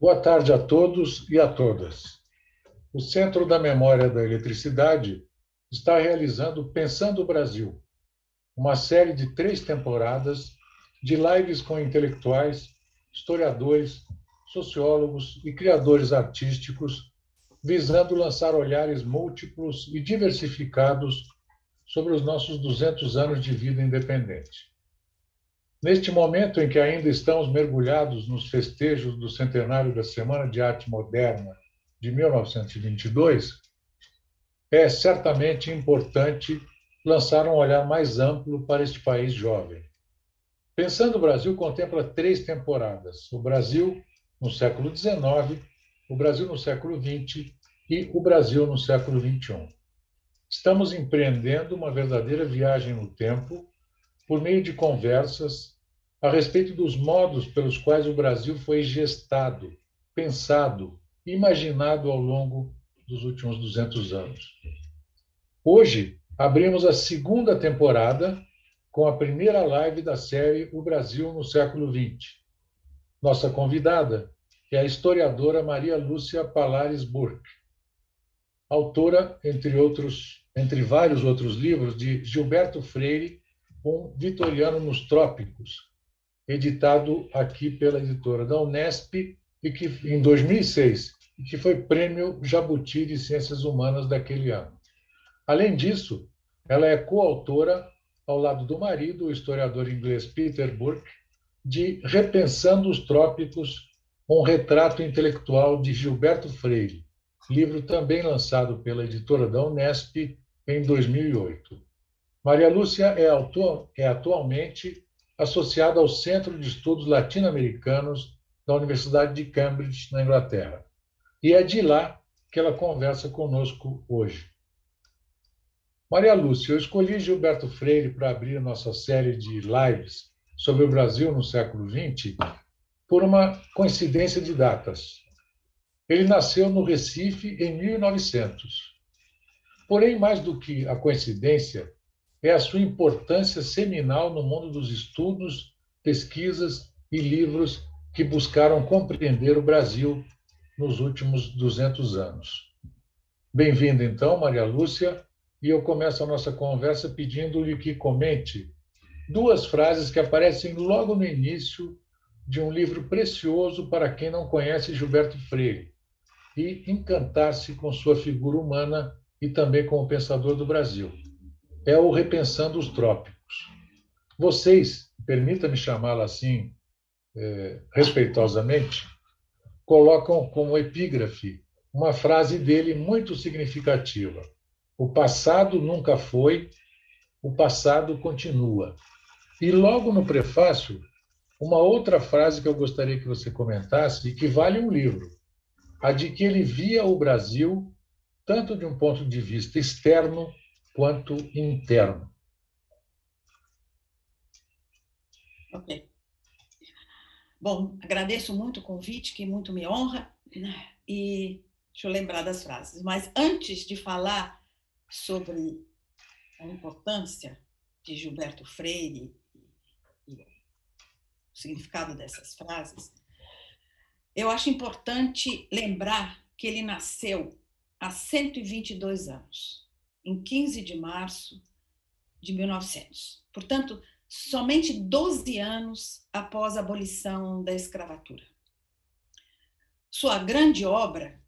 Boa tarde a todos e a todas. O Centro da Memória da Eletricidade está realizando Pensando o Brasil, uma série de 3 temporadas de lives com intelectuais, historiadores, sociólogos e criadores artísticos, visando lançar olhares múltiplos e diversificados sobre os nossos 200 anos de vida independente. Neste momento em que ainda estamos mergulhados nos festejos do centenário da Semana de Arte Moderna de 1922, é certamente importante lançar um olhar mais amplo para este país jovem. Pensando o Brasil contempla 3 temporadas: o Brasil no século XIX, o Brasil no século XX e o Brasil no século XXI. Estamos empreendendo uma verdadeira viagem no tempo por meio de conversas a respeito dos modos pelos quais o Brasil foi gestado, pensado, imaginado ao longo dos últimos 200 anos. Hoje, abrimos a segunda temporada com a primeira live da série O Brasil no século XX. Nossa convidada é a historiadora Maria Lúcia Palares Burke, autora, entre vários outros livros, de Gilberto Freire, um Vitoriano nos Trópicos, editado aqui pela editora da Unesp e que em 2006, e que foi Prêmio Jabuti de Ciências Humanas daquele ano. Além disso, ela é coautora, ao lado do marido, o historiador inglês Peter Burke, de Repensando os Trópicos, um retrato intelectual de Gilberto Freire, livro também lançado pela editora da Unesp em 2008. Maria Lúcia é atualmente associada ao Centro de Estudos Latino-Americanos da Universidade de Cambridge, na Inglaterra. E é de lá que ela conversa conosco hoje. Maria Lúcia, eu escolhi Gilberto Freire para abrir nossa série de lives sobre o Brasil no século XX por uma coincidência de datas. Ele nasceu no Recife em 1900. Porém, mais do que a coincidência, é a sua importância seminal no mundo dos estudos, pesquisas e livros que buscaram compreender o Brasil nos últimos 200 anos. Bem-vinda, então, Maria Lúcia, e eu começo a nossa conversa pedindo-lhe que comente 2 frases que aparecem logo no início de um livro precioso para quem não conhece Gilberto Freire e encantar-se com sua figura humana e também com o pensador do Brasil. É o Repensando os Trópicos. Vocês, permita-me chamá-la assim, respeitosamente, colocam como epígrafe uma frase dele muito significativa: o passado nunca foi, o passado continua. E logo no prefácio, uma outra frase que eu gostaria que você comentasse e que vale um livro, a de que ele via o Brasil tanto de um ponto de vista externo quanto interno. Ok. Bom, agradeço muito o convite, que muito me honra, e deixa eu lembrar das frases. Mas antes de falar sobre a importância de Gilberto Freire e o significado dessas frases, eu acho importante lembrar que ele nasceu há 122 anos, em 15 de março de 1900. Portanto, somente 12 anos após a abolição da escravatura. Sua grande obra,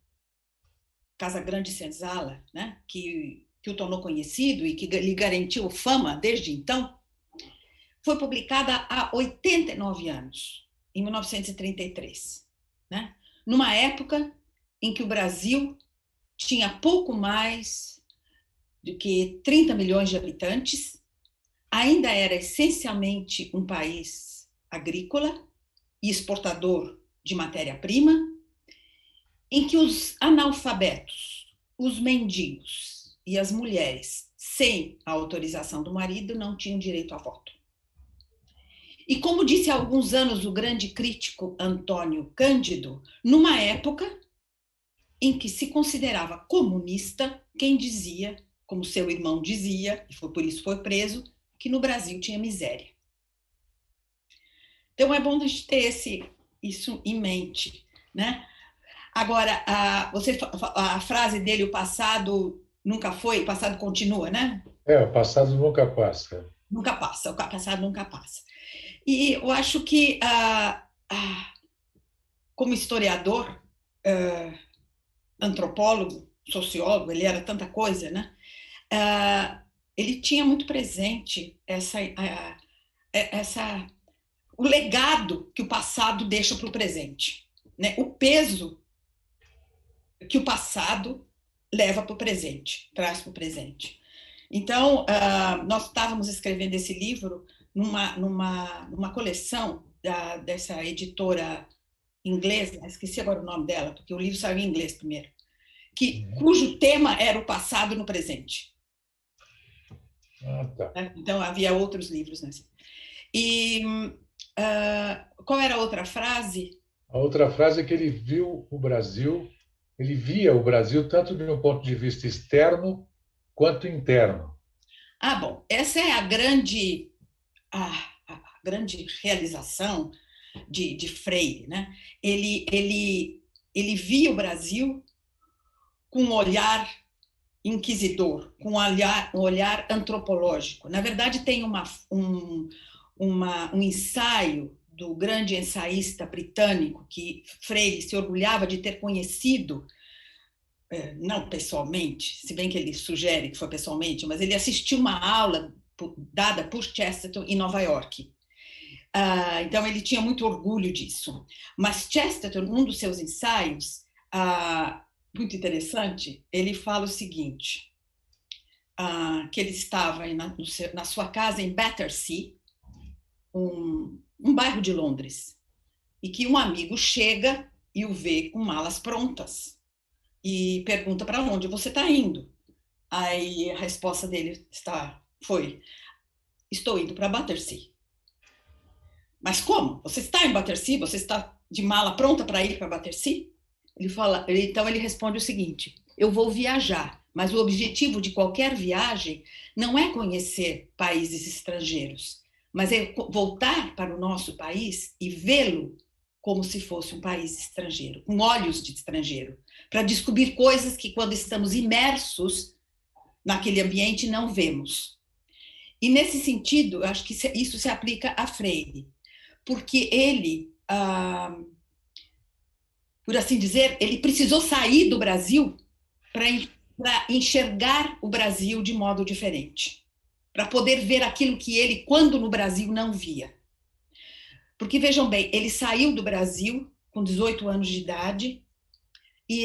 Casa Grande e Senzala, né, que o tornou conhecido e que lhe garantiu fama desde então, foi publicada há 89 anos, em 1933, né, numa época em que o Brasil tinha pouco mais do que 30 milhões de habitantes, ainda era essencialmente um país agrícola e exportador de matéria-prima, em que os analfabetos, os mendigos e as mulheres, sem a autorização do marido, não tinham direito a voto. E como disse há alguns anos o grande crítico Antônio Cândido, numa época em que se considerava comunista quem dizia, como seu irmão dizia, e por isso foi preso, que no Brasil tinha miséria. Então é bom a gente ter isso em mente né? Agora, a frase dele, o passado nunca foi, o passado continua, né? O passado nunca passa. Nunca passa, o passado nunca passa. E eu acho que, como historiador, antropólogo, sociólogo, ele era tanta coisa, né? Ele tinha muito presente o legado que o passado deixa para o presente, né? O peso que o passado leva para o presente, traz para o presente. Então, nós estávamos escrevendo esse livro numa coleção dessa editora inglesa, esqueci agora o nome dela, porque o livro saiu em inglês primeiro, cujo tema era o passado no presente. Tá. Então, havia outros livros nesse. E qual era a outra frase? A outra frase é que ele viu o Brasil, ele via o Brasil tanto de um ponto de vista externo quanto interno. Bom, essa é a grande realização de Freire, né? Ele via o Brasil com um olhar inquisidor, com um olhar antropológico. Na verdade, tem um ensaio do grande ensaísta britânico que Freire se orgulhava de ter conhecido, não pessoalmente, se bem que ele sugere que foi pessoalmente, mas ele assistiu uma aula dada por Chesterton em Nova York. Então, ele tinha muito orgulho disso. Mas Chesterton, um dos seus ensaios, muito interessante, ele fala o seguinte, que ele estava na sua casa em Battersea, um bairro de Londres, e que um amigo chega e o vê com malas prontas e pergunta para onde você está indo. Aí a resposta dele foi: estou indo para Battersea. Mas como? Você está em Battersea? Você está de mala pronta para ir para Battersea? Então ele responde o seguinte: eu vou viajar, mas o objetivo de qualquer viagem não é conhecer países estrangeiros, mas é voltar para o nosso país e vê-lo como se fosse um país estrangeiro, com olhos de estrangeiro, para descobrir coisas que, quando estamos imersos naquele ambiente, não vemos. E, nesse sentido, eu acho que isso se aplica a Freire, porque ele, por assim dizer, ele precisou sair do Brasil para enxergar o Brasil de modo diferente, para poder ver aquilo que ele, quando no Brasil, não via. Porque, vejam bem, ele saiu do Brasil com 18 anos de idade e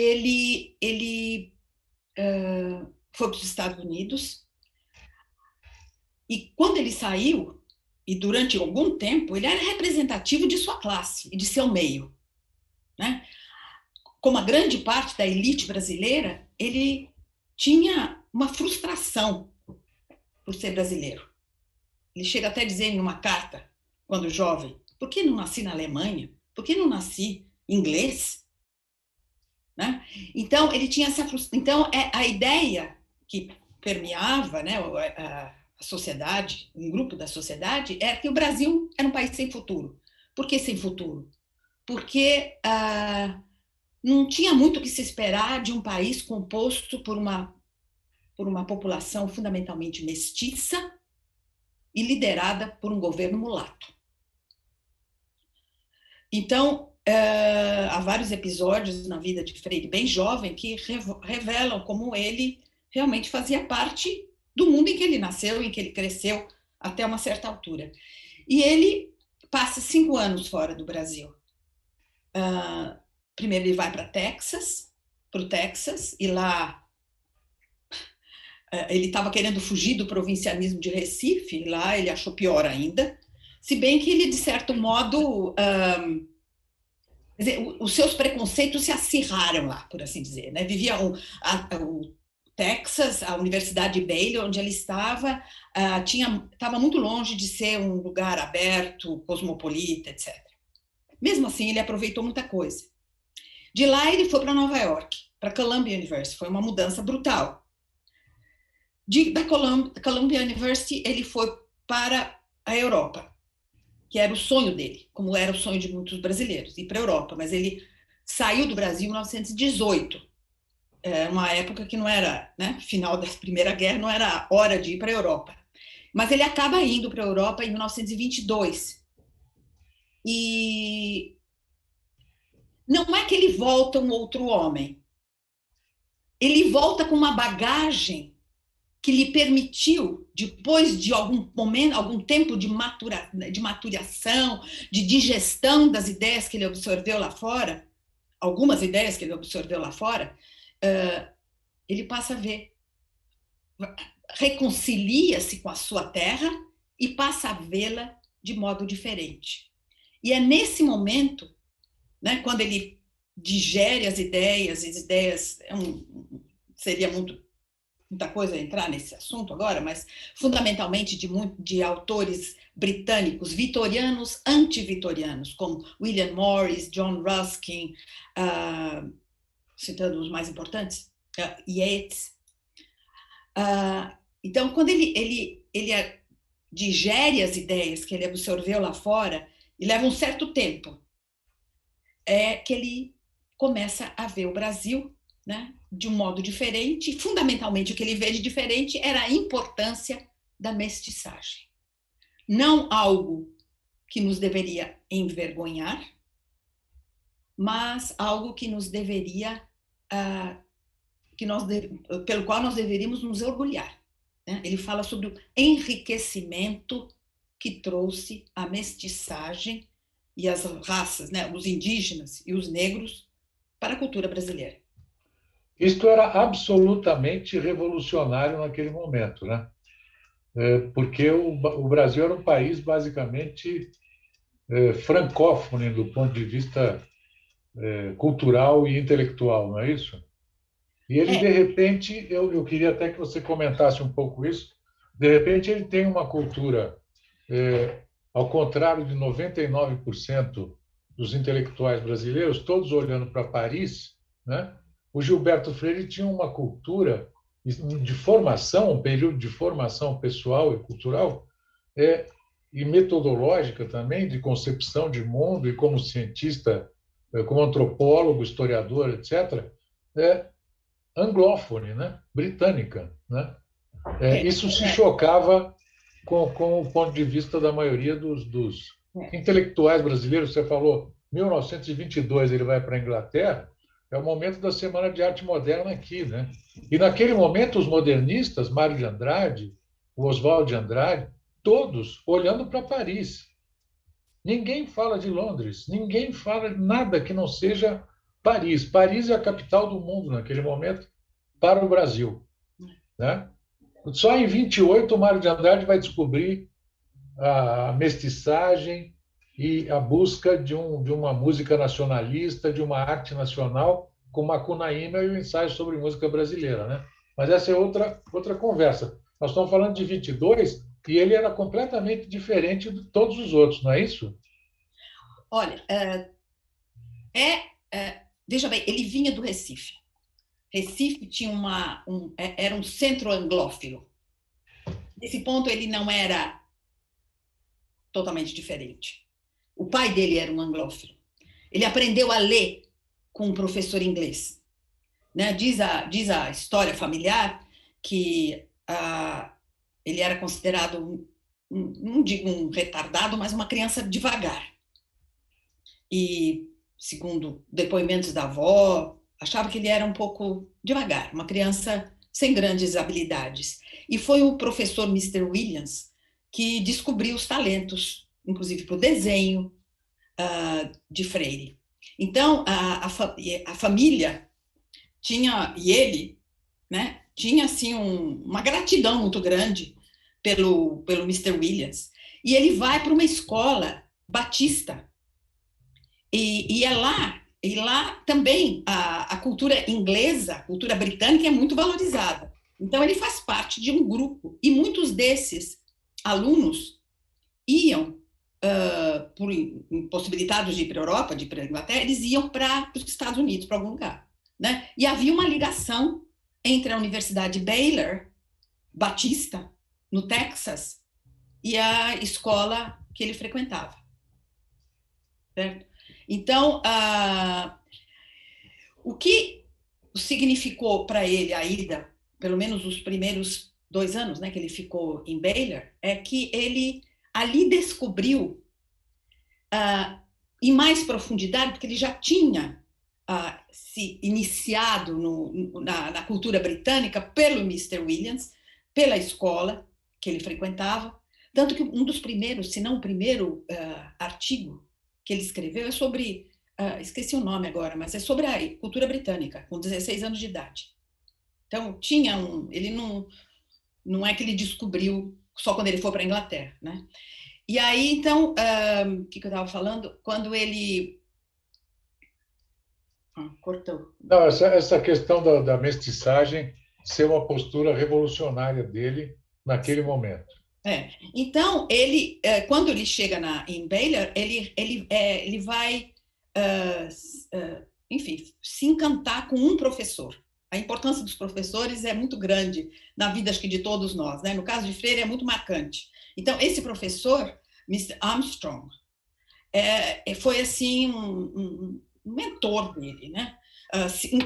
ele foi para os Estados Unidos. E quando ele saiu, e durante algum tempo, ele era representativo de sua classe e de seu meio, né? Como a grande parte da elite brasileira, ele tinha uma frustração por ser brasileiro. Ele chega até a dizer em uma carta, quando jovem: por que não nasci na Alemanha? Por que não nasci inglês? Né? Então, ele tinha essa frustração. Então, a ideia que permeava, né, a sociedade, um grupo da sociedade, era que o Brasil era um país sem futuro. Por que sem futuro? Porque não tinha muito o que se esperar de um país composto por uma população fundamentalmente mestiça e liderada por um governo mulato. Então, há vários episódios na vida de Freire, bem jovem, que revelam como ele realmente fazia parte do mundo em que ele nasceu, em que ele cresceu até uma certa altura. E ele passa 5 anos fora do Brasil. Primeiro ele vai para o Texas, e lá ele estava querendo fugir do provincianismo de Recife, e lá ele achou pior ainda, se bem que ele, de certo modo, quer dizer, os seus preconceitos se acirraram lá, por assim dizer, né? Vivia o Texas, a Universidade de Baylor, onde ele estava, estava muito longe de ser um lugar aberto, cosmopolita, etc. Mesmo assim, ele aproveitou muita coisa. De lá, ele foi para Nova York, para Columbia University. Foi uma mudança brutal. Da Columbia University, ele foi para a Europa, que era o sonho dele, como era o sonho de muitos brasileiros, ir para a Europa. Mas ele saiu do Brasil em 1918, uma época que não era, né, final da Primeira Guerra, não era hora de ir para a Europa. Mas ele acaba indo para a Europa em 1922. E não é que ele volta um outro homem, ele volta com uma bagagem que lhe permitiu, depois de algum momento, algum tempo de maturação, de digestão das ideias que ele absorveu lá fora, algumas ideias que ele absorveu lá fora, ele passa a ver, reconcilia-se com a sua terra e passa a vê-la de modo diferente. E é nesse momento, né, quando ele digere as ideias seria muita coisa entrar nesse assunto agora, mas fundamentalmente de autores britânicos, vitorianos, anti-vitorianos, como William Morris, John Ruskin, citando os mais importantes, Yeats. Então, quando ele digere as ideias que ele absorveu lá fora, e leva um certo tempo, é que ele começa a ver o Brasil, né, de um modo diferente, e fundamentalmente o que ele vê de diferente era a importância da mestiçagem. Não algo que nos deveria envergonhar, mas algo que nos deveria, pelo qual nós deveríamos nos orgulhar. Né? Ele fala sobre o enriquecimento que trouxe a mestiçagem e as raças, né, os indígenas e os negros, para a cultura brasileira. Isto era absolutamente revolucionário naquele momento, né? Porque o Brasil era um país basicamente francófono do ponto de vista cultural e intelectual, não é isso? E ele, de repente, eu queria até que você comentasse um pouco isso, de repente ele tem uma cultura, ao contrário de 99% dos intelectuais brasileiros, todos olhando para Paris, né? O Gilberto Freire tinha uma cultura de formação, um período de formação pessoal e cultural, e metodológica também, de concepção de mundo, e como cientista, como antropólogo, historiador, etc., anglófone, né? Britânica. Né? Isso se chocava com o ponto de vista da maioria dos intelectuais brasileiros. Você falou, 1922 ele vai para a Inglaterra, é o momento da Semana de Arte Moderna aqui, né? E naquele momento os modernistas, Mário de Andrade, o Oswald de Andrade, todos olhando para Paris. Ninguém fala de Londres, ninguém fala de nada que não seja Paris. Paris é a capital do mundo naquele momento para o Brasil, né? Só em 28 o Mário de Andrade vai descobrir a mestiçagem e a busca de uma música nacionalista, de uma arte nacional, com Macunaíma e o ensaio sobre música brasileira, né? Mas essa é outra conversa. Nós estamos falando de 22 e ele era completamente diferente de todos os outros, não é isso? Olha, veja bem, ele vinha do Recife. Recife tinha era um centro anglófilo. Nesse ponto, ele não era totalmente diferente. O pai dele era um anglófilo. Ele aprendeu a ler com um professor inglês. Né? Diz a história familiar que ele era considerado, não digo um retardado, mas uma criança devagar. E, segundo depoimentos da avó, achava que ele era um pouco devagar, uma criança sem grandes habilidades. E foi o professor Mr. Williams que descobriu os talentos, inclusive para o desenho de Freire. Então, a família tinha, e ele, né, tinha assim, uma gratidão muito grande pelo Mr. Williams. E ele vai para uma escola batista. E lá também a cultura inglesa, a cultura britânica é muito valorizada. Então, ele faz parte de um grupo. E muitos desses alunos iam, por impossibilitados de ir para a Europa, de ir para a Inglaterra, eles iam para os Estados Unidos, para algum lugar. Né? E havia uma ligação entre a Universidade Baylor, Batista, no Texas, e a escola que ele frequentava. Certo? Então, O que significou para ele a ida, pelo menos os primeiros 2 anos, né, que ele ficou em Baylor, é que ele ali descobriu em mais profundidade, porque ele já tinha se iniciado na cultura britânica pelo Mr. Williams, pela escola que ele frequentava, tanto que um dos primeiros, se não o primeiro artigo que ele escreveu é sobre, esqueci o nome agora, mas é sobre a cultura britânica, com 16 anos de idade. Então, ele não é que ele descobriu só quando ele foi para a Inglaterra, né? E aí, então, o que eu estava falando? Quando ele... cortou. Não, essa questão da mestiçagem ser uma postura revolucionária dele naquele momento. Então, quando ele chega em Baylor, ele vai, enfim, se encantar com um professor. A importância dos professores é muito grande na vida, acho que, de todos nós, né? No caso de Freire, é muito marcante. Então, esse professor, Mr. Armstrong, foi assim um mentor dele, né?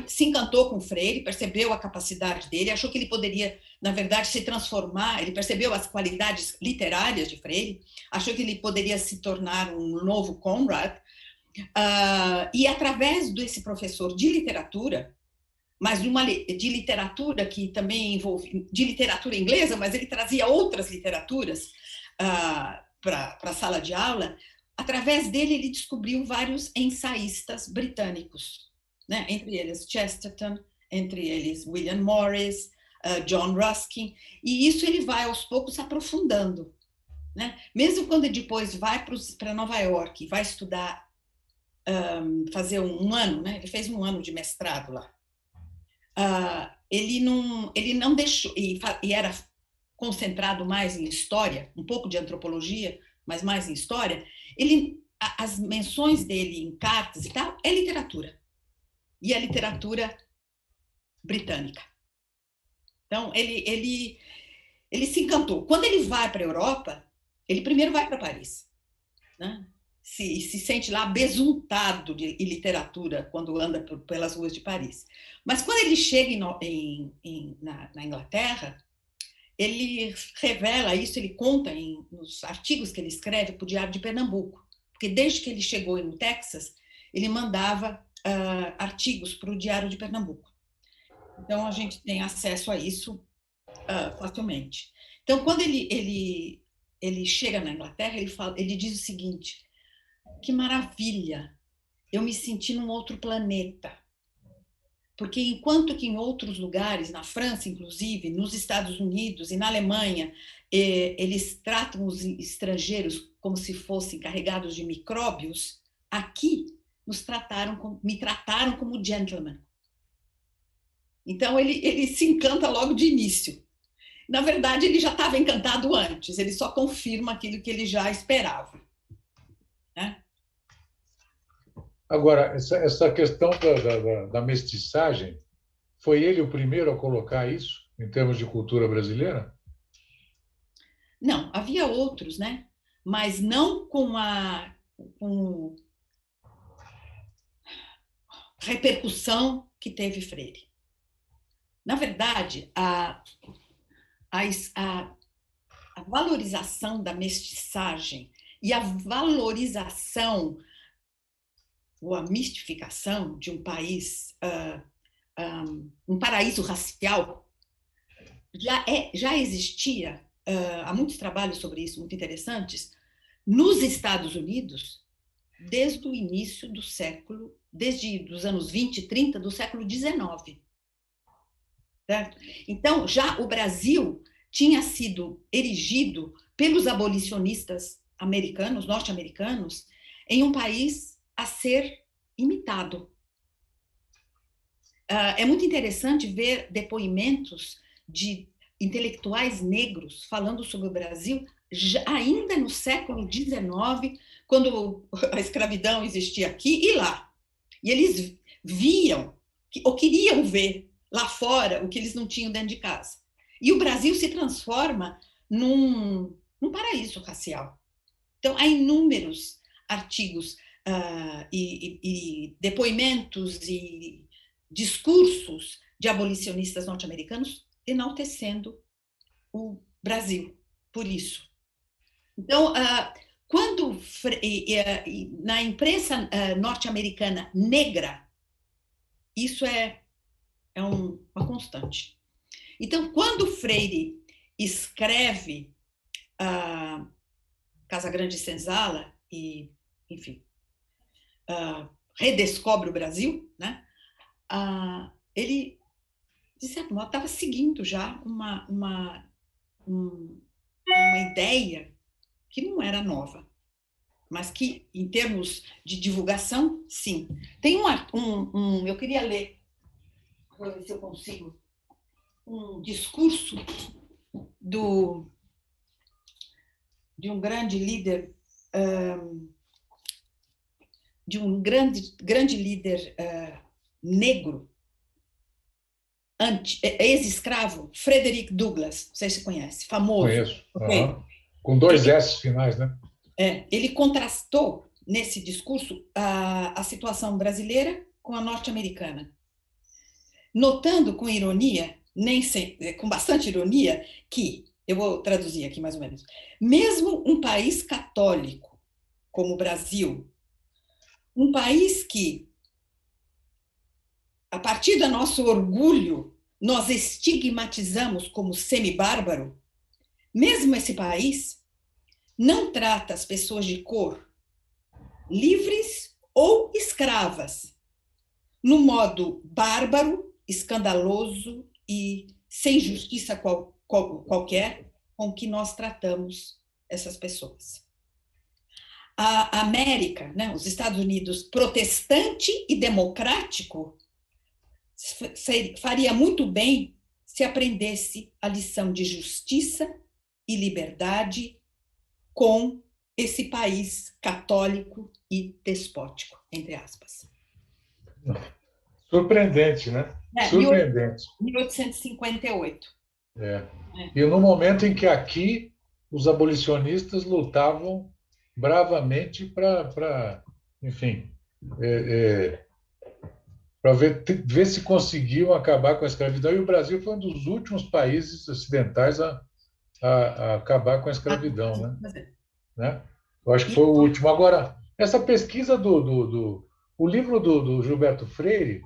Se encantou com Freire, percebeu a capacidade dele, achou que ele poderia, na verdade, se transformar. Ele percebeu as qualidades literárias de Freire, achou que ele poderia se tornar um novo Conrad, e através desse professor de literatura, mas de literatura que também envolve, de literatura inglesa, mas ele trazia outras literaturas para a sala de aula. Através dele, ele descobriu vários ensaístas britânicos, né? Entre eles Chesterton, entre eles William Morris, John Ruskin, e isso ele vai aos poucos se aprofundando, né? Mesmo quando ele depois vai para Nova York e vai estudar, fazer um ano, né? Ele fez um ano de mestrado lá. Ele não deixou, e era concentrado mais em história, um pouco de antropologia, mas mais em história. As menções dele em cartas e tal é literatura, e a literatura britânica. Então, ele se encantou. Quando ele vai para a Europa, ele primeiro vai para Paris, né? Se sente lá besuntado de literatura quando anda pelas ruas de Paris. Mas quando ele chega na Inglaterra, ele revela isso, ele conta nos artigos que ele escreve para o Diário de Pernambuco, porque desde que ele chegou no Texas, ele mandava artigos para o Diário de Pernambuco. Então, a gente tem acesso a isso facilmente. Então, quando ele chega na Inglaterra, ele diz o seguinte: que maravilha, eu me senti num outro planeta. Porque enquanto que em outros lugares, na França, inclusive, nos Estados Unidos e na Alemanha, eles tratam os estrangeiros como se fossem carregados de micróbios, aqui me trataram como gentleman. Então, ele se encanta logo de início. Na verdade, ele já estava encantado antes, ele só confirma aquilo que ele já esperava, né? Agora, essa questão da mestiçagem, foi ele o primeiro a colocar isso em termos de cultura brasileira? Não, havia outros, né? Mas não com repercussão que teve Freire. Na verdade, a valorização da mestiçagem e a valorização ou a mistificação de um país, um paraíso racial, já existia. Há muitos trabalhos sobre isso, muito interessantes, nos Estados Unidos, desde o início do século, desde os anos 20 e 30 do século XIX. Certo? Então, já o Brasil tinha sido erigido pelos abolicionistas americanos, norte-americanos, em um país a ser imitado. É muito interessante ver depoimentos de intelectuais negros falando sobre o Brasil ainda no século XIX, quando a escravidão existia aqui e lá. E eles viam, ou queriam ver lá fora o que eles não tinham dentro de casa. E o Brasil se transforma num paraíso racial. Então, há inúmeros artigos e depoimentos e discursos de abolicionistas norte-americanos enaltecendo o Brasil por isso. Então, quando na imprensa norte-americana negra, isso é uma constante. Então, quando Freire escreve Casa Grande Senzala e, enfim, redescobre o Brasil, né? Ele, de certo modo, estava seguindo já uma ideia que não era nova, mas que, em termos de divulgação, sim. Tem eu queria ler, vou ver se eu consigo, um discurso de um grande líder, negro, ex-escravo, Frederick Douglass, não sei se você conhece, famoso. Conheço. Okay. Com 2 S finais, né? Ele contrastou nesse discurso a situação brasileira com a norte-americana, notando com ironia, com bastante ironia, que, eu vou traduzir aqui mais ou menos, mesmo um país católico como o Brasil, um país que, a partir do nosso orgulho, nós estigmatizamos como semi-bárbaro, mesmo esse país não trata as pessoas de cor, livres ou escravas, no modo bárbaro, escandaloso e sem justiça qualquer com que nós tratamos essas pessoas. A América, né, os Estados Unidos, protestante e democrático, faria muito bem se aprendesse a lição de justiça e liberdade com esse país católico e despótico, entre aspas. Surpreendente, né? Surpreendente. 1858. E no momento em que aqui os abolicionistas lutavam bravamente para, enfim, para ver se conseguiam acabar com a escravidão. E o Brasil foi um dos últimos países ocidentais a acabar com a escravidão, né? Eu acho que foi o último. Agora, essa pesquisa o livro do Gilberto Freire,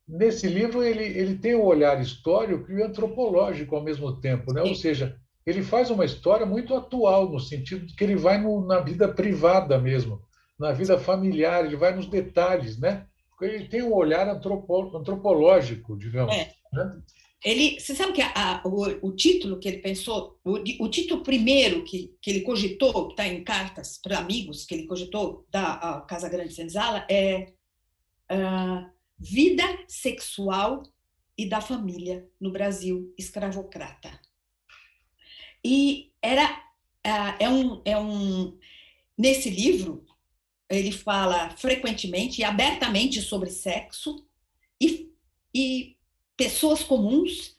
nesse livro ele tem um olhar histórico e antropológico ao mesmo tempo, né? Ou seja, ele faz uma história muito atual, no sentido de que ele vai na vida privada mesmo, na vida familiar, ele vai nos detalhes, né? Ele tem um olhar antropológico, digamos. Né? Você sabe que o título que ele pensou, o título primeiro que ele cogitou, que está em cartas para amigos, que ele cogitou da Casa Grande Senzala, é Vida Sexual e da Família no Brasil Escravocrata. E nesse livro, ele fala frequentemente e abertamente sobre sexo e pessoas comuns,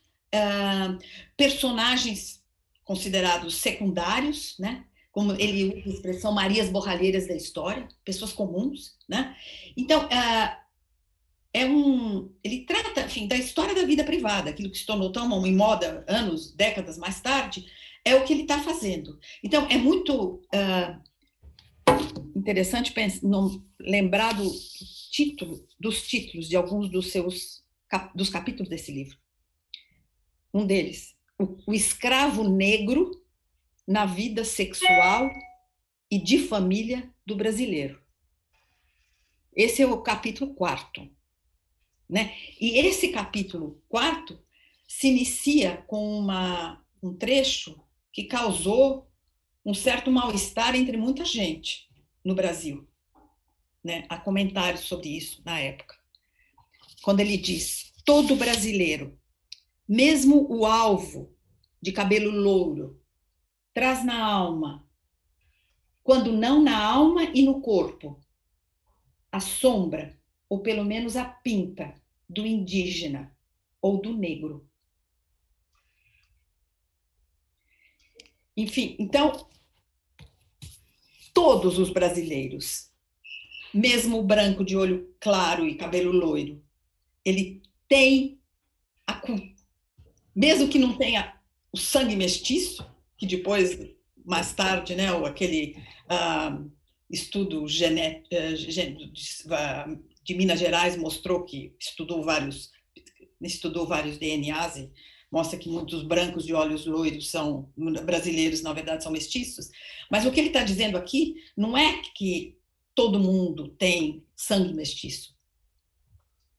personagens considerados secundários, né? Como ele usa a expressão Marias Borralheiras da história, pessoas comuns, né? Então, ele trata, enfim, da história da vida privada, aquilo que se tornou tão em moda anos, décadas mais tarde, é o que ele está fazendo. Então, é muito interessante lembrar dos títulos de alguns dos capítulos desse livro. Um deles, o escravo negro na vida sexual e de família do brasileiro. Esse é o capítulo 4. Né? E esse capítulo 4 se inicia com um trecho que causou um certo mal-estar entre muita gente no Brasil. Né? Há comentários sobre isso na época. Quando ele diz: todo brasileiro, mesmo o alvo de cabelo louro, traz na alma, quando não na alma e no corpo, a sombra, ou pelo menos a pinta, do indígena ou do negro. Enfim, então, todos os brasileiros, mesmo branco de olho claro e cabelo loiro, ele tem mesmo que não tenha o sangue mestiço, que depois, mais tarde, né, aquele estudo de Minas Gerais mostrou que estudou vários DNAs e mostra que muitos brancos de olhos loiros são brasileiros, na verdade, são mestiços. Mas o que ele está dizendo aqui não é que todo mundo tem sangue mestiço.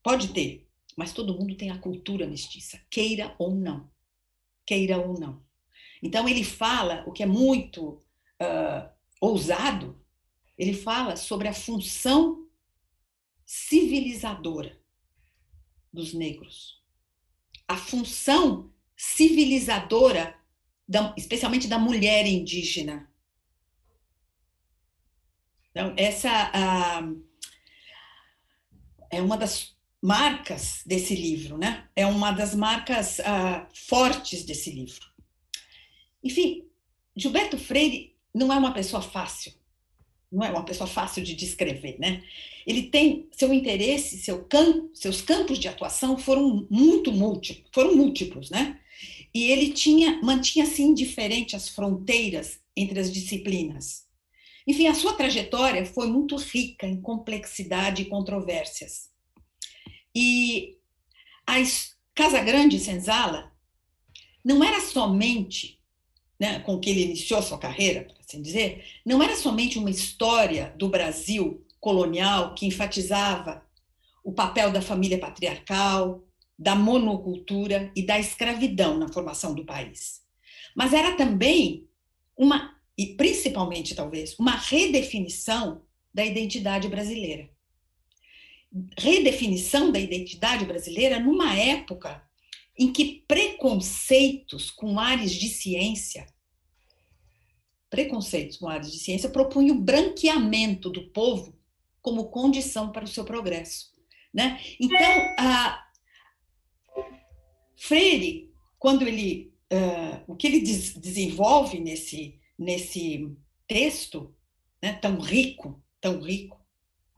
Pode ter, mas todo mundo tem a cultura mestiça, queira ou não. Queira ou não. Então, ele fala, o que é muito ousado, ele fala sobre a função civilizadora dos negros. A função civilizadora, especialmente da mulher indígena. Então, essa é uma das marcas desse livro, né? É uma das marcas fortes desse livro. Enfim, Gilberto Freire não é uma pessoa fácil. Não é uma pessoa fácil de descrever, né? Ele tem seu interesse, seus campos de atuação foram múltiplos, né? E ele mantinha assim indiferente as fronteiras entre as disciplinas. Enfim, a sua trajetória foi muito rica em complexidade e controvérsias. E a Casa Grande Senzala não era somente, né, com que ele iniciou sua carreira, por assim dizer, não era somente uma história do Brasil colonial que enfatizava o papel da família patriarcal, da monocultura e da escravidão na formação do país. Mas era também e principalmente talvez, uma redefinição da identidade brasileira. Redefinição da identidade brasileira numa época em que preconceitos com ares de ciência propunham o branqueamento do povo como condição para o seu progresso, né? Então, Freire, quando o que ele desenvolve nesse texto, né, tão rico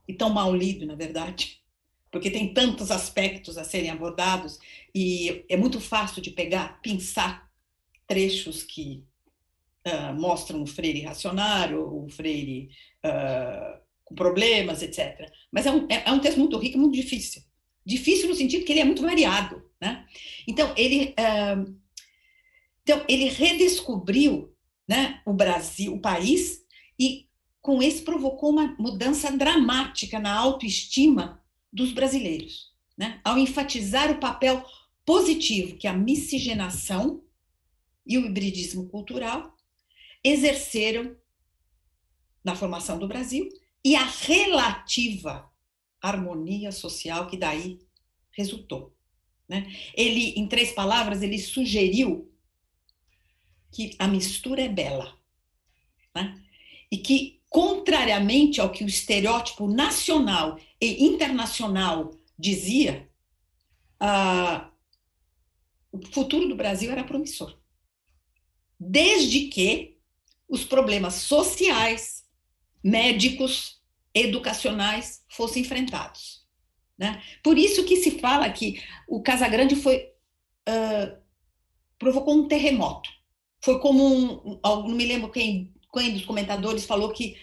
e tão mal lido, na verdade, porque tem tantos aspectos a serem abordados e é muito fácil de pinçar trechos que mostram um Freire racionário, um Freire com problemas, etc. Mas é um texto muito rico e muito difícil. Difícil no sentido que ele é muito variado, né? Então, ele redescobriu, né, o Brasil, o país, e com isso provocou uma mudança dramática na autoestima dos brasileiros, né? Ao enfatizar o papel positivo que a miscigenação e o hibridismo cultural exerceram na formação do Brasil e a relativa harmonia social que daí resultou, né? Ele, em 3 palavras, ele sugeriu que a mistura é bela, né? E que, contrariamente ao que o estereótipo nacional e internacional dizia, o futuro do Brasil era promissor, desde que os problemas sociais, médicos, educacionais fossem enfrentados, né? Por isso que se fala que o Casagrande provocou um terremoto. Foi como não me lembro quem dos comentadores falou que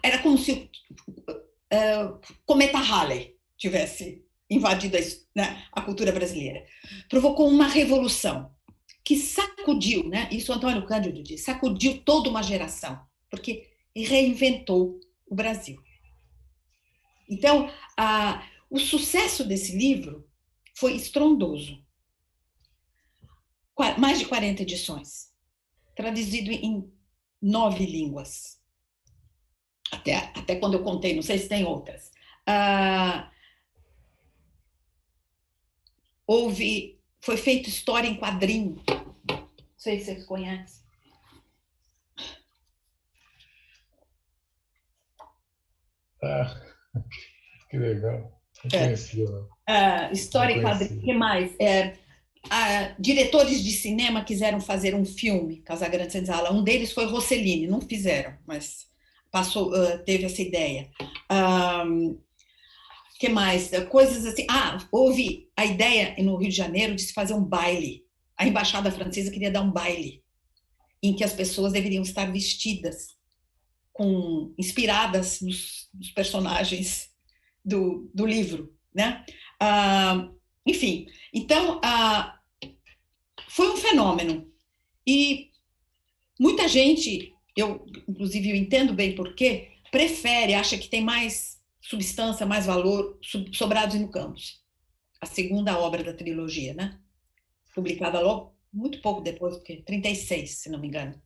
era como se o cometa Halley tivesse invadido a cultura brasileira. Provocou uma revolução que sacudiu, né? Isso Antônio Cândido diz, sacudiu toda uma geração, porque reinventou o Brasil. Então, o sucesso desse livro foi estrondoso. Mais de 40 edições, traduzido em 9 línguas. Até quando eu contei, não sei se tem outras. Foi feito história em quadrinho. Não sei se vocês conhecem. Que legal. Não conhecia, não. História em quadrinho. O que mais? Diretores de cinema quiseram fazer um filme, Casagrande Senzala. Um deles foi Rossellini, não fizeram, mas teve essa ideia. Que mais? Coisas assim. Houve a ideia no Rio de Janeiro de se fazer um baile. A embaixada francesa queria dar um baile em que as pessoas deveriam estar vestidas, inspiradas nos personagens do livro, né? Enfim, então foi um fenômeno e muita gente, inclusive eu entendo bem por quê, acha que tem mais substância, mais valor, Sobrados e Mucambos, a segunda obra da trilogia, né? Publicada logo, muito pouco depois, porque 36, se não me engano.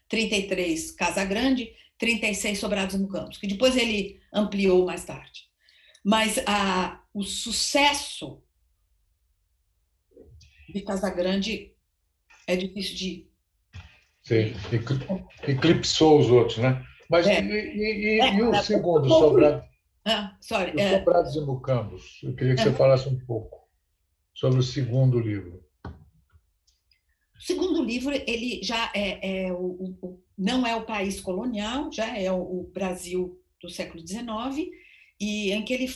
33 Casa Grande, 36 Sobrados e Mucambos, que depois ele ampliou mais tarde. Mas o sucesso de Casa Grande é difícil de... Sim, eclipsou os outros, né? Mas e o segundo, Sobrados e Mucambos? Eu queria que você falasse um pouco sobre o segundo livro. O segundo livro, ele já não é o país colonial, já é o Brasil do século XIX, e em que ele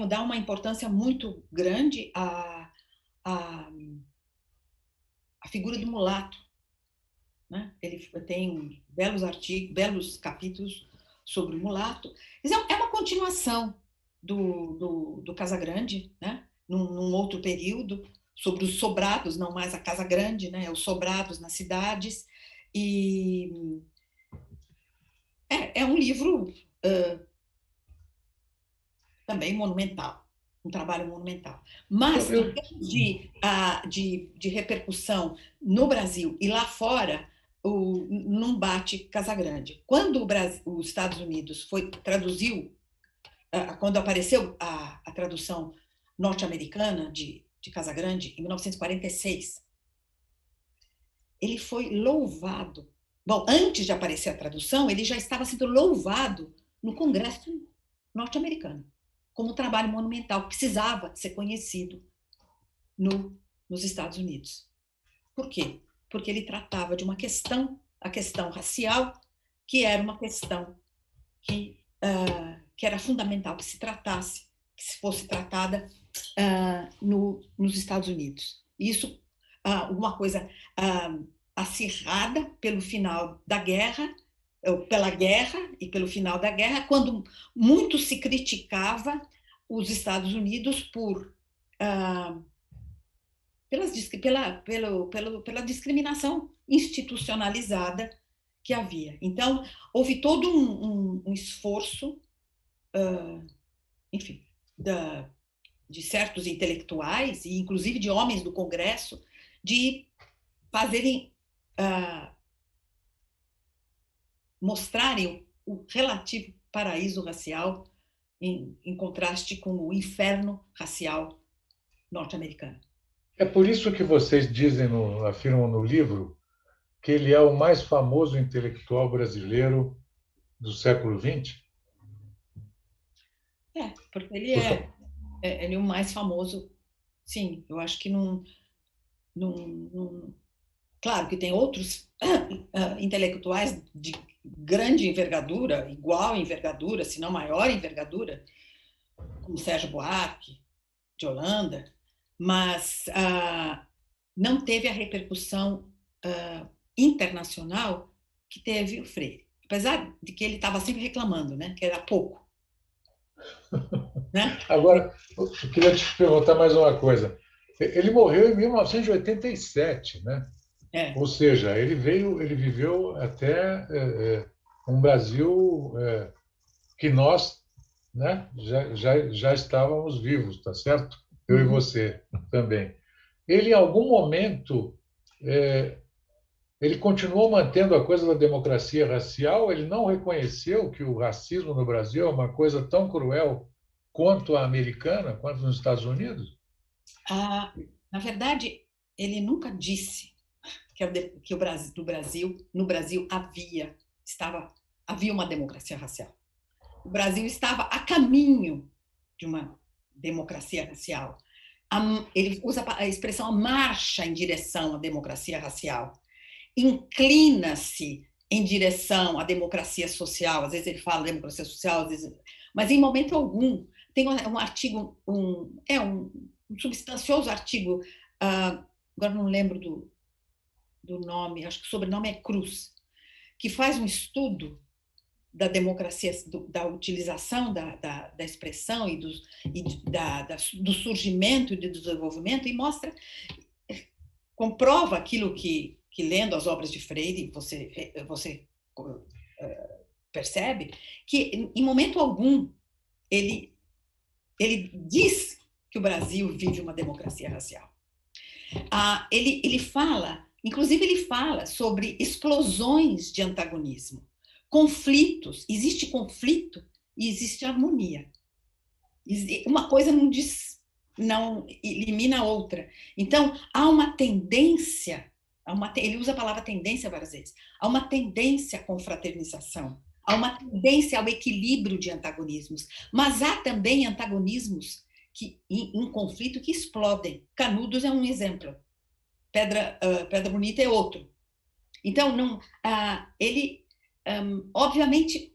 dá uma importância muito grande à figura do mulato, né? Ele tem belos artigos, belos capítulos sobre o mulato. É uma continuação do Casa Grande, né? Num outro período, sobre os sobrados, não mais a Casa Grande, né? Os sobrados nas cidades. E é um livro também monumental, um trabalho monumental. Mas, em termos de repercussão no Brasil e lá fora, não bate Casa Grande. Quando os Estados Unidos traduziu, quando apareceu a tradução norte-americana de Casa Grande, em 1946, ele foi louvado. Bom, antes de aparecer a tradução, ele já estava sendo louvado no Congresso norte-americano como um trabalho monumental, que precisava ser conhecido nos Estados Unidos. Por quê? Porque ele tratava de uma questão, a questão racial, que era uma questão que era fundamental que se tratasse, que se fosse tratada nos Estados Unidos. Isso, uma coisa acirrada pelo final da guerra, pela guerra e pelo final da guerra, quando muito se criticava os Estados Unidos pela discriminação institucionalizada que havia. Então, houve todo um esforço, enfim, de certos intelectuais, e inclusive de homens do Congresso, de fazerem, mostrarem o relativo paraíso racial em contraste com o inferno racial norte-americano. É por isso que vocês afirmam no livro que ele é o mais famoso intelectual brasileiro do século XX? Porque ele é o mais famoso, sim. Eu acho que claro que tem outros intelectuais de grande envergadura, igual envergadura, se não maior envergadura, como Sérgio Buarque, de Holanda, mas não teve a repercussão internacional que teve o Freire. Apesar de que ele estava sempre reclamando, né, que era pouco. Né? Agora, eu queria te perguntar mais uma coisa. Ele morreu em 1987, né? Ou seja, ele viveu até um Brasil que nós, né, já estávamos vivos, tá certo? Eu e você também. Ele, em algum momento, ele continuou mantendo a coisa da democracia racial, ele não reconheceu que o racismo no Brasil é uma coisa tão cruel quanto a americana, quanto nos Estados Unidos? Na verdade, ele nunca disse que no Brasil havia uma democracia racial. O Brasil estava a caminho de uma democracia racial. Ele usa a expressão a marcha em direção à democracia racial. Inclina-se em direção à democracia social. Às vezes ele fala democracia social, às vezes, mas em momento algum. Tem um artigo, um substancioso artigo, agora não lembro do nome, acho que o sobrenome é Cruz, que faz um estudo da democracia, da utilização da expressão e do surgimento e do desenvolvimento, e comprova aquilo que lendo as obras de Freire você percebe, que em momento algum ele diz que o Brasil vive uma democracia racial. Ele fala, inclusive ele fala sobre explosões de antagonismo, conflitos. Existe conflito e existe harmonia. Uma coisa não elimina a outra. Então, há uma tendência, ele usa a palavra tendência várias vezes, há uma tendência à confraternização, há uma tendência ao equilíbrio de antagonismos, mas há também antagonismos em conflito que explodem. Canudos é um exemplo, Pedra Bonita é outro. Então, ele, obviamente,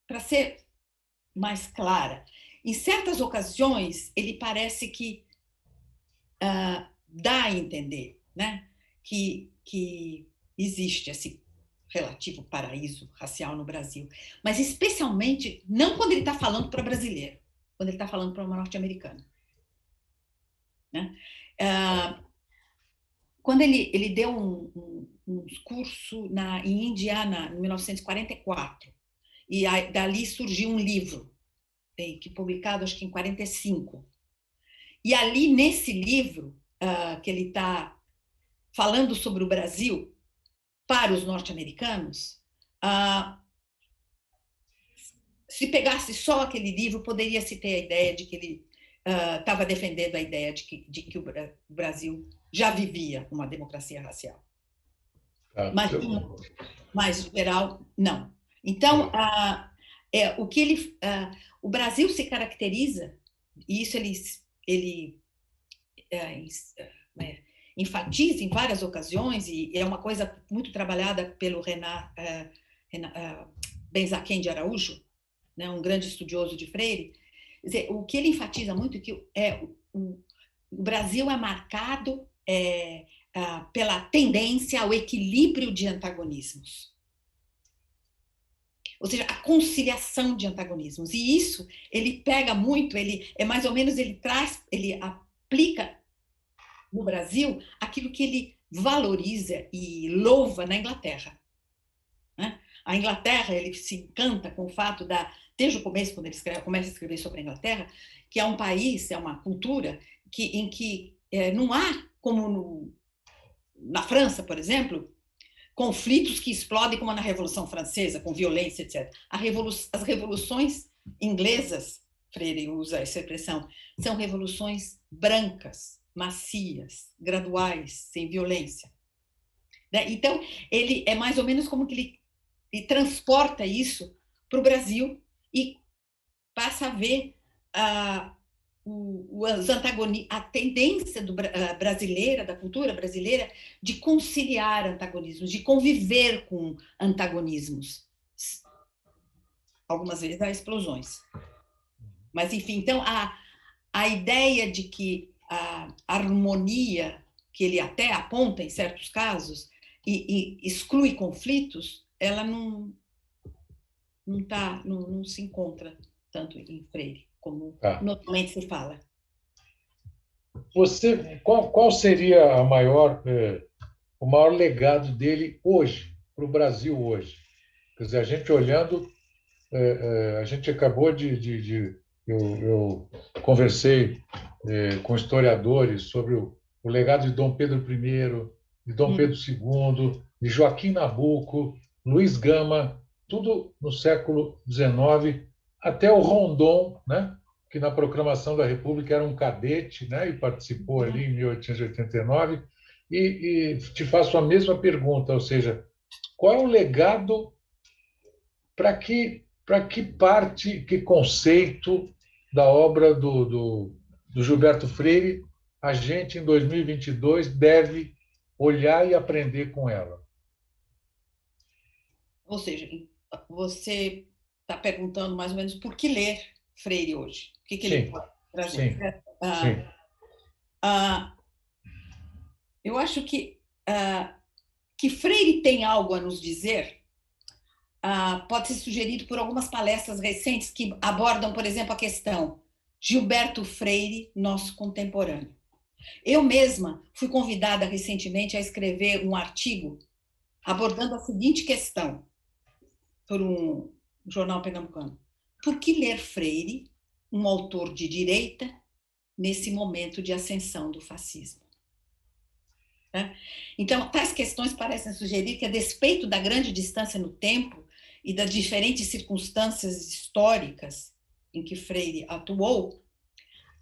para ser mais clara, em certas ocasiões, ele parece que dá a entender, né, que existe esse relativo paraíso racial no Brasil, mas especialmente não quando ele está falando para brasileiro, quando ele está falando para uma norte-americana. Né? Quando ele deu um curso em Indiana, em 1944, e dali surgiu um livro, que publicado acho que em 45. E ali, nesse livro, que ele está falando sobre o Brasil para os norte-americanos, se pegasse só aquele livro, poderia-se ter a ideia de que ele estava defendendo a ideia de que o Brasil já vivia uma democracia racial. Mas, em geral, não. Então, o Brasil se caracteriza, e isso ele enfatiza em várias ocasiões, e é uma coisa muito trabalhada pelo Renan Benzaquém de Araújo, né, um grande estudioso de Freire. Quer dizer, o que ele enfatiza muito é que o Brasil é marcado pela tendência ao equilíbrio de antagonismos. Ou seja, a conciliação de antagonismos. E isso ele pega muito, ele aplica no Brasil aquilo que ele valoriza e louva na Inglaterra. Né? A Inglaterra, ele se encanta com o fato desde o começo, quando ele começa a escrever sobre a Inglaterra, que é um país, é uma cultura em que não há, como na França, por exemplo, conflitos que explodem como na Revolução Francesa, com violência, etc. As revoluções inglesas, Freire usa essa expressão, são revoluções brancas, macias, graduais, sem violência. Então, ele é mais ou menos como que ele transporta isso para o Brasil e passa a ver a tendência brasileira, da cultura brasileira, de conciliar antagonismos, de conviver com antagonismos. Algumas vezes há explosões. Mas, enfim, então, a ideia de que a harmonia, que ele até aponta em certos casos, e exclui conflitos, ela não se encontra tanto em Freire, como normalmente se fala. Qual seria o maior legado dele hoje, para o Brasil hoje? Quer dizer, a gente olhando, a gente acabou eu conversei com historiadores sobre o legado de Dom Pedro I, de Dom Pedro II, de Joaquim Nabuco, Luiz Gama, tudo no século XIX, até o Rondon, né, que na proclamação da República era um cadete, né, e participou ali em 1889. E te faço a mesma pergunta, ou seja, qual é o legado, para que parte, que conceito da obra do Gilberto Freire a gente, em 2022, deve olhar e aprender com ela? Ou seja, você está perguntando mais ou menos por que ler Freire hoje? O que ele Sim, pode trazer? sim, sim. Ah, eu acho que Freire tem algo a nos dizer. Pode ser sugerido por algumas palestras recentes que abordam, por exemplo, a questão Gilberto Freire, nosso contemporâneo. Eu mesma fui convidada recentemente a escrever um artigo abordando a seguinte questão por um jornal pernambucano. Por que ler Freire, um autor de direita, nesse momento de ascensão do fascismo? Né? Então, tais questões parecem sugerir que, a despeito da grande distância no tempo e das diferentes circunstâncias históricas em que Freire atuou,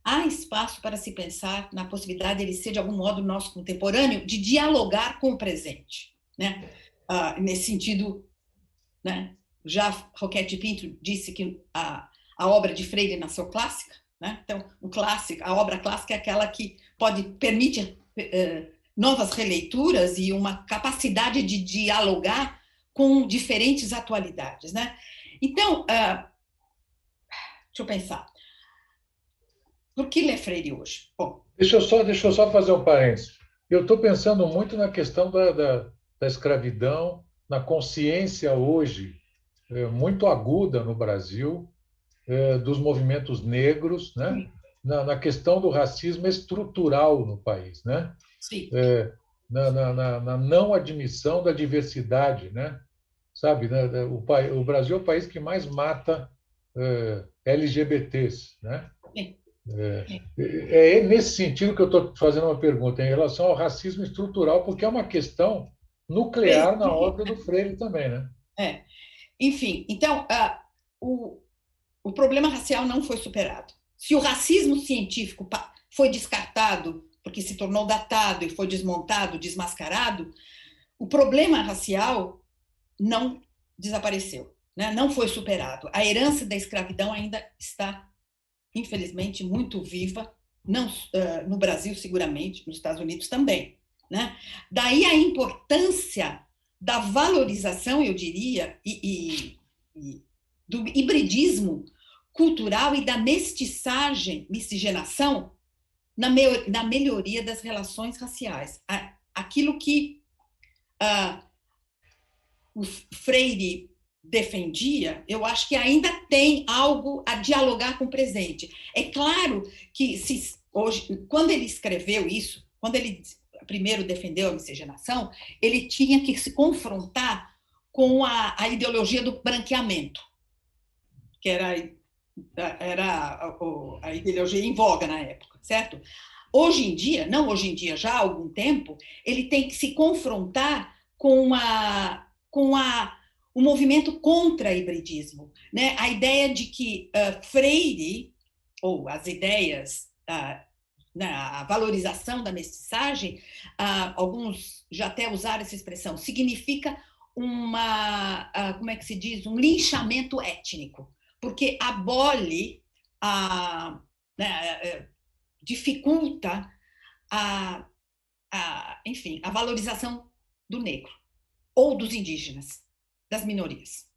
há espaço para se pensar na possibilidade de ele ser, de algum modo, nosso contemporâneo, de dialogar com o presente. Né? Nesse sentido, né? Já Roquette Pinto disse que a obra de Freire nasceu clássica. Né? Então, a obra clássica é aquela que permite novas releituras e uma capacidade de dialogar com diferentes atualidades. Né? Então, deixa eu pensar. Por que ler Freire hoje? Bom, Deixa eu só fazer um parênteses. Eu estou pensando muito na questão da escravidão, na consciência hoje muito aguda no Brasil, dos movimentos negros, né? Na questão do racismo estrutural no país, né? sim. Na não admissão da diversidade, né? Sabe, né? O Brasil é o país que mais mata LGBTs, né? Sim. É nesse sentido que eu estou fazendo uma pergunta em relação ao racismo estrutural, porque é uma questão nuclear na obra do Freire também, né? É. Enfim, então, o, o problema racial não foi superado. Se o racismo científico foi descartado porque se tornou datado e foi desmontado, desmascarado, o problema racial não desapareceu, né? Não foi superado. A herança da escravidão ainda está, infelizmente, muito viva, não no Brasil seguramente, nos Estados Unidos também, né? Daí a importância da valorização, eu diria, do hibridismo cultural e da mestiçagem, miscigenação na melhoria das relações raciais. Aquilo que o Freire defendia, eu acho que ainda tem algo a dialogar com o presente. É claro que hoje, quando ele escreveu isso, quando ele primeiro defendeu a miscigenação, ele tinha que se confrontar com a ideologia do branqueamento, que era a ideologia em voga na época, certo? Hoje em dia, não hoje em dia, já há algum tempo, ele tem que se confrontar com o movimento contra hibridismo, né? A ideia de que Freire, ou as ideias, a valorização da mestiçagem, alguns já até usaram essa expressão, significa como é que se diz, um linchamento étnico, porque abole, né, dificulta enfim, a valorização do negro ou dos indígenas, das minorias.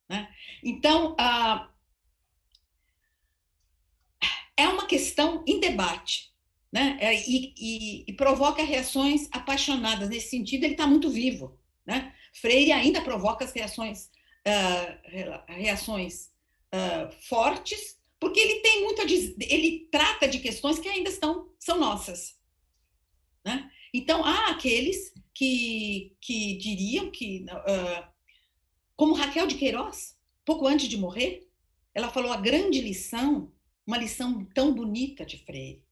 Né? Então, é uma questão em debate, né? E provoca reações apaixonadas. Nesse sentido, ele está muito vivo. Né? Freire ainda provoca as reações fortes, porque ele tem muito ele trata de questões que ainda são nossas. Né? Então, há aqueles que diriam que, como Raquel de Queiroz, pouco antes de morrer, ela falou a grande lição, uma lição tão bonita de Freire,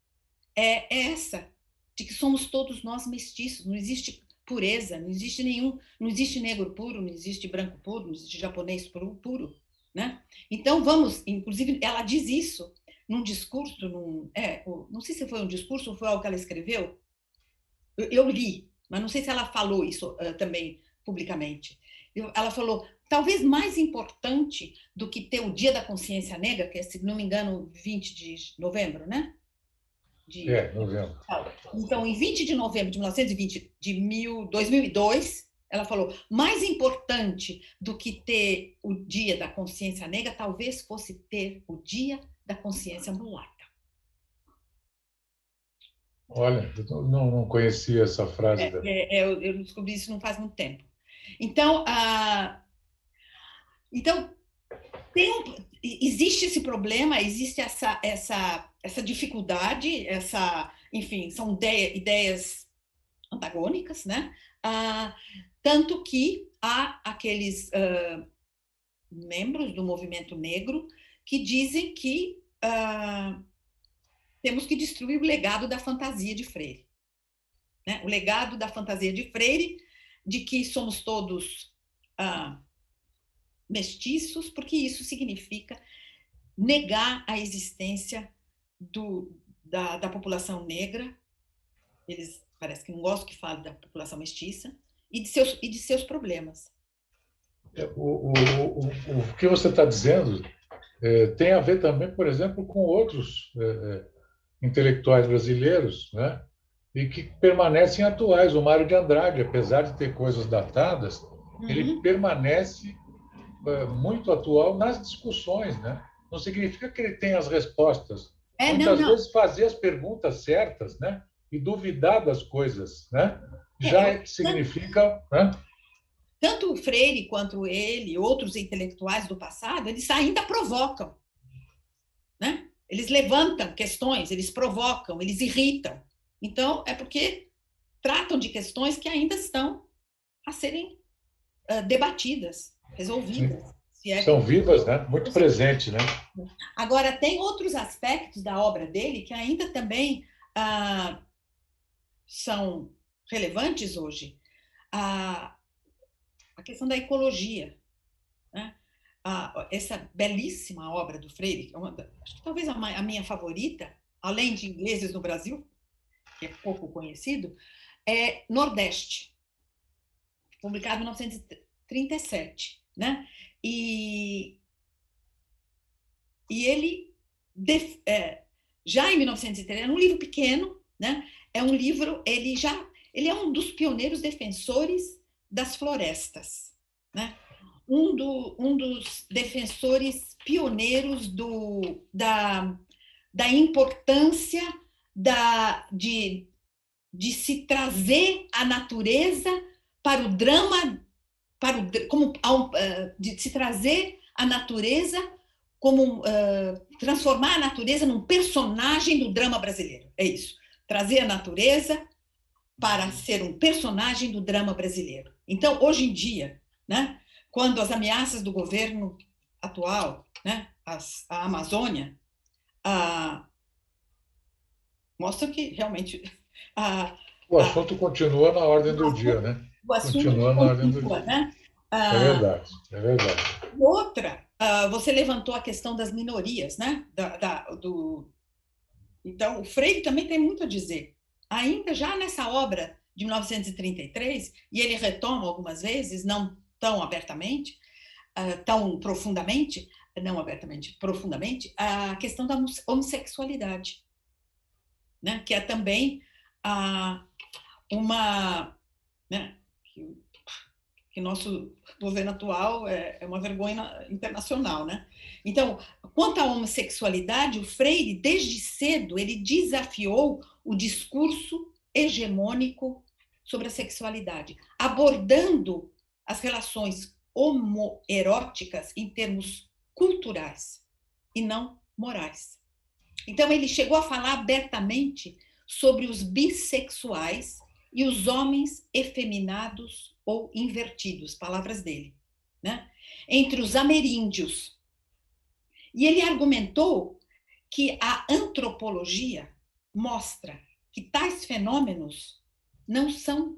é essa, de que somos todos nós mestiços, não existe pureza, não existe negro puro, não existe branco puro, não existe japonês puro. Né? Então, inclusive, ela diz isso num discurso, não sei se foi um discurso ou foi algo que ela escreveu, eu li, mas não sei se ela falou isso também publicamente. Ela falou, talvez mais importante do que ter o Dia da Consciência Negra, que é, se não me engano, 20 de novembro, né? Novembro. Então, em 20 de novembro de 1920, 2002, Ela falou, mais importante do que ter o Dia da Consciência Negra, talvez fosse ter o Dia da Consciência Mulata. Olha, eu não conhecia essa frase dela. Eu descobri isso não faz muito tempo. Então, então existe esse problema, existe essa dificuldade, enfim, são ideias antagônicas, né? Tanto que há aqueles membros do movimento negro que dizem que temos que destruir o legado da fantasia de Freire, né? O legado da fantasia de Freire, de que somos todos mestiços, porque isso significa negar a existência da população negra. Eles parece que não gostam que fale da população mestiça e de seus problemas. O que você está dizendo tem a ver também, por exemplo, com outros intelectuais brasileiros, né? E que permanecem atuais. O Mário de Andrade, apesar de ter coisas datadas, ele permanece muito atual nas discussões, né? Não significa que ele tenha as respostas. Muitas vezes fazer as perguntas certas, né? E duvidar das coisas, né? Já significa, né? Tanto o Freire quanto ele, outros intelectuais do passado, eles ainda provocam, né? Eles levantam questões, eles provocam, eles irritam. Então, é porque tratam de questões que ainda estão a serem debatidas, resolvidas. São vivas, né? Muito presentes, né? Agora, tem outros aspectos da obra dele que ainda também são relevantes hoje. A questão da ecologia, né? Essa belíssima obra do Freire, acho que talvez a minha favorita, além de Ingleses no Brasil, que é pouco conhecido, é Nordeste, publicado em 1937, né? E ele, já em 1930, é um livro pequeno, né? É um livro, ele é um dos pioneiros defensores das florestas, né? Um dos defensores pioneiros da importância de se trazer a natureza para o drama, de se trazer a natureza como transformar a natureza num personagem do drama brasileiro. É isso. Trazer a natureza para ser um personagem do drama brasileiro. Então, hoje em dia, né, quando as ameaças do governo atual, né, a Amazônia, mostram que realmente o assunto continua na ordem do dia, né? O assunto continua na ordem do dia, né? É verdade, é verdade. Outra, você levantou a questão das minorias, né? Então, o Freire também tem muito a dizer. Ainda já nessa obra de 1933, e ele retoma algumas vezes, não tão abertamente, tão profundamente, não abertamente, profundamente, a questão da homossexualidade, né? Que é também né? Que nosso governo atual é uma vergonha internacional, né? Então, quanto à homossexualidade, o Freire, desde cedo, ele desafiou o discurso hegemônico sobre a sexualidade, abordando as relações homoeróticas em termos culturais e não morais. Então, ele chegou a falar abertamente sobre os bissexuais e os homens efeminados ou invertidos, palavras dele, né? Entre os ameríndios. E ele argumentou que a antropologia mostra que tais fenômenos não são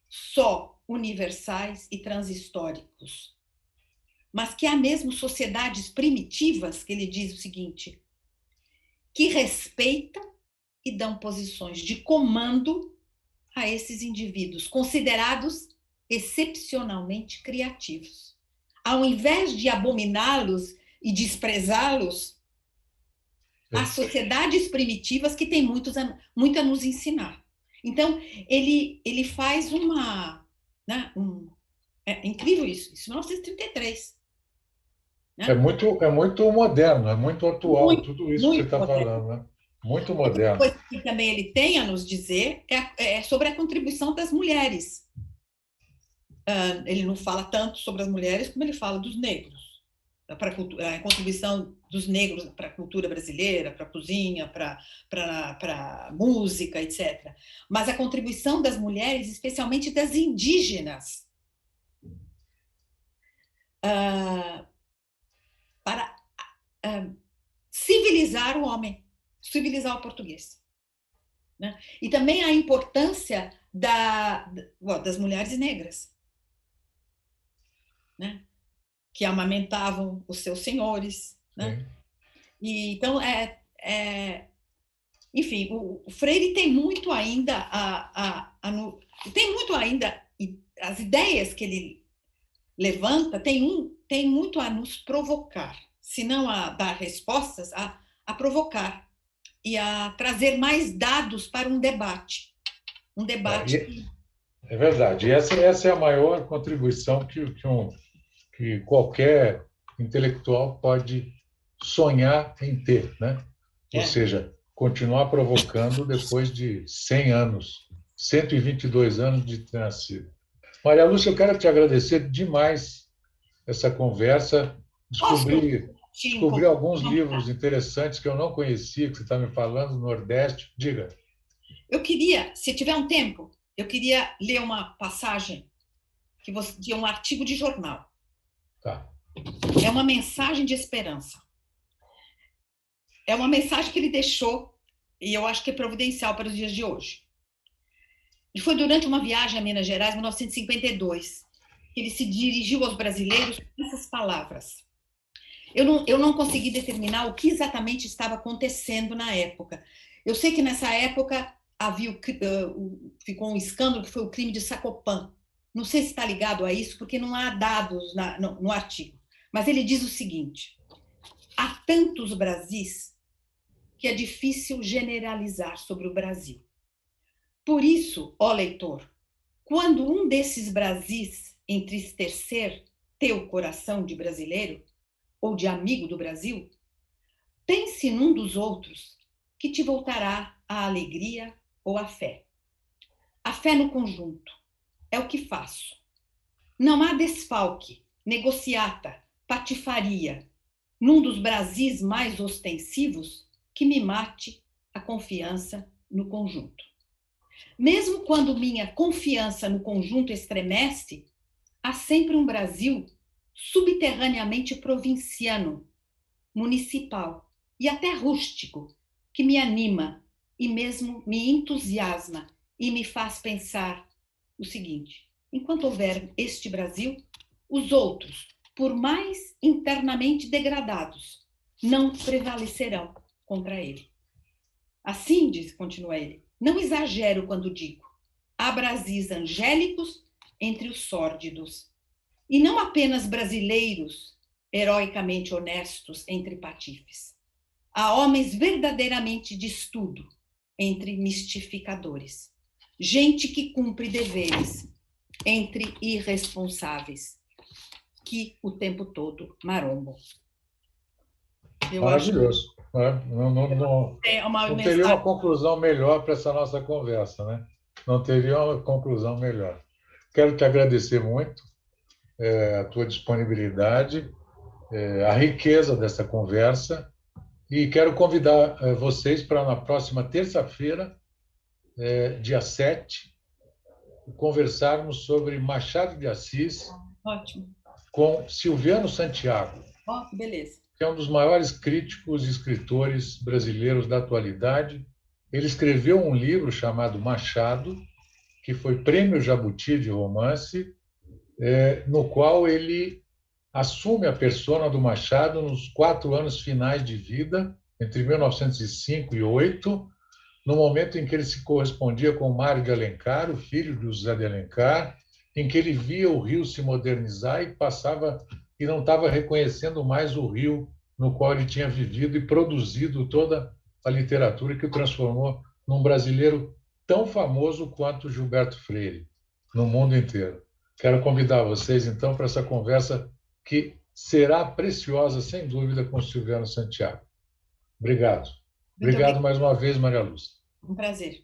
só universais e transhistóricos, mas que há mesmo sociedades primitivas, que ele diz o seguinte, que respeitam e dão posições de comando a esses indivíduos, considerados excepcionalmente criativos. Ao invés de abominá-los e desprezá-los, há sociedades primitivas que têm muito a nos ensinar. Então, ele faz uma né? É incrível isso. Isso em 1933. É Né? muito, é muito moderno, é muito atual, Muito, tudo isso que você muito está moderno. falando, né? Muito Outra moderno. coisa que também ele tem a nos dizer é sobre a contribuição das mulheres. Ele não fala tanto sobre as mulheres como ele fala dos negros. Para a contribuição dos negros para a cultura brasileira, para a cozinha, para música, etc. Mas a contribuição das mulheres, especialmente das indígenas, para civilizar o homem, civilizar o português. Né? E também a importância das mulheres negras, né? Que amamentavam os seus senhores. Né? E, então, enfim, o Freire tem muito ainda tem muito ainda as ideias que ele levanta tem muito a nos provocar, se não a dar respostas, a provocar e a trazer mais dados para um debate. Um debate É verdade. E essa é a maior contribuição que qualquer intelectual pode sonhar em ter, né? Ou seja, continuar provocando depois de 100 anos, 122 anos de ter nascido. Maria Lúcia, eu quero te agradecer demais essa conversa. Descobri alguns livros interessantes que eu não conhecia, que você está me falando, no Nordeste. Diga. Eu queria, se tiver um tempo, eu queria ler uma passagem de um artigo de jornal. Tá. É uma mensagem de esperança. É uma mensagem que ele deixou, e eu acho que é providencial para os dias de hoje. E foi durante uma viagem a Minas Gerais, em 1952, que ele se dirigiu aos brasileiros com essas palavras. Eu não consegui determinar o que exatamente estava acontecendo na época. Eu sei que nessa época ficou um escândalo que foi o crime de Sacopã. Não sei se está ligado a isso, porque não há dados no artigo. Mas ele diz o seguinte: há tantos Brasis que é difícil generalizar sobre o Brasil. Por isso, ó leitor, quando um desses Brasis entristecer teu coração de brasileiro ou de amigo do Brasil, pense num dos outros que te voltará a alegria ou a fé. A fé no conjunto é o que faço. Não há desfalque, negociata, patifaria, num dos Brasis mais ostensivos que me mate a confiança no conjunto. Mesmo quando minha confiança no conjunto estremece, há sempre um Brasil subterraneamente provinciano, municipal e até rústico, que me anima e mesmo me entusiasma e me faz pensar o seguinte: enquanto houver este Brasil, os outros, por mais internamente degradados, não prevalecerão contra ele. Assim, continua ele, não exagero quando digo: há Brasis angélicos entre os sórdidos, e não apenas brasileiros heroicamente honestos entre patifes. Há homens verdadeiramente de estudo entre mistificadores, gente que cumpre deveres entre irresponsáveis, que o tempo todo marombam. Maravilhoso. Não teria uma conclusão melhor para essa nossa conversa, né? Não teria uma conclusão melhor. Quero te agradecer muito a tua disponibilidade, a riqueza dessa conversa, e quero convidar vocês para na próxima terça-feira, dia 7, conversarmos sobre Machado de Assis. Ótimo. Com Silviano Santiago. Beleza. Que é um dos maiores críticos e escritores brasileiros da atualidade. Ele escreveu um livro chamado Machado, que foi Prêmio Jabuti de romance, no qual ele assume a persona do Machado nos 4 anos finais de vida, entre 1905 e 8, no momento em que ele se correspondia com Mário de Alencar, o filho de José de Alencar, em que ele via o Rio se modernizar e não estava reconhecendo mais o Rio no qual ele tinha vivido e produzido toda a literatura que o transformou num brasileiro tão famoso quanto Gilberto Freire, no mundo inteiro. Quero convidar vocês, então, para essa conversa que será preciosa, sem dúvida, com o Silviano Santiago. Obrigado. Muito Obrigado obrigada. mais uma vez, Maria Lúcia. Um prazer.